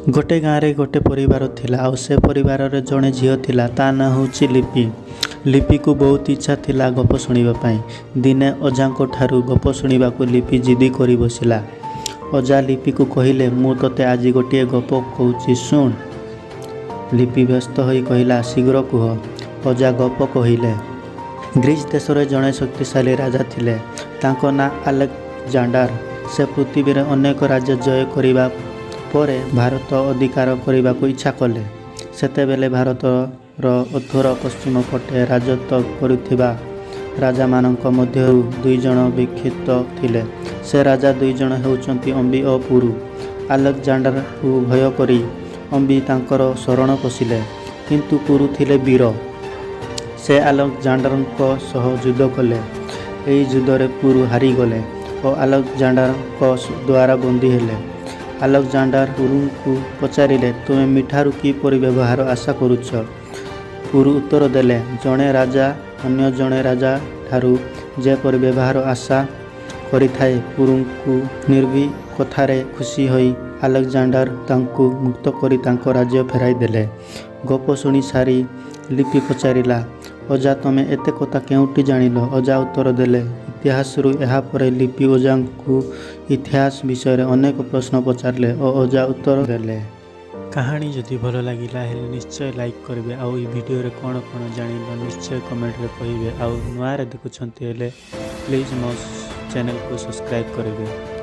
गोटे गाँव रे गोटे परिवार थिला और से परिवार रे जड़े झील थिला ता ना होची लिपि। लिपि को बहुत इच्छा थिला गप शुणा। दिने अजा ठारू गप शुणा को लिपि जिदी कर बसला। अजा लिपि को कहले मु तोते आज गोटे गप कहूँ शुण। लिपि व्यस्त होई कहला शीघ्र कुह। अजा गप कहले ग्रीस देश रे जड़े शक्तिशाली राजा थिले तांको ना अलेक्जेंडर। से पृथ्वी रे अनेक राज्य जय करिबा परे भारत अधिकार करने को इच्छा कले। सेतेबेले भारत उत्तर पश्चिम पटे राजत्व करुथिबा राजा मानक मध्यरु दुई जण विख्यात थिले। से राजा दुई जण हेउचंती अम्बी और पुरु। अलेक्जेंडर को भय करी अम्बी तांकर शरण पशिले किंतु पुरु थिले वीर। से अलेक्जेंडर सह युद्ध कले। एही युद्ध रे पुरु हारी गले और अलेक्जेंडर द्वारा बंदी हेले। अलेक्जेंडर पुरु को पचारिले तुमे मिठारू किपर व्यवहार आशा करुच। पुरु उत्तर देले जड़े राजा अन्य जड़े राजा ठारू जेपर व्यवहार आशा करिथाए। पुरु को निर्वी कथारे खुशी होई अलेक्जेंडर तांको मुक्त करी तांको राज्य फेराई देले। गप शुणी सारी लिपि पचारिला अजा तमे एते कथा केउटी जानिल। अजा उत्तर देले इतिहास रु। एहा परे लिपि अजा को इतिहास विषय अनेक प्रश्न पचारे और अजा उत्तर देले। कहानी जदि भल लगिला हेले निश्चय लाइक करेंगे। आउ वीडियो रे कौन कौन जानिल निश्चय कमेंट रे कहिबे। आउ नुआ रे देखुछंती हेले प्लीज मो चैनल को सब्सक्राइब करेंगे।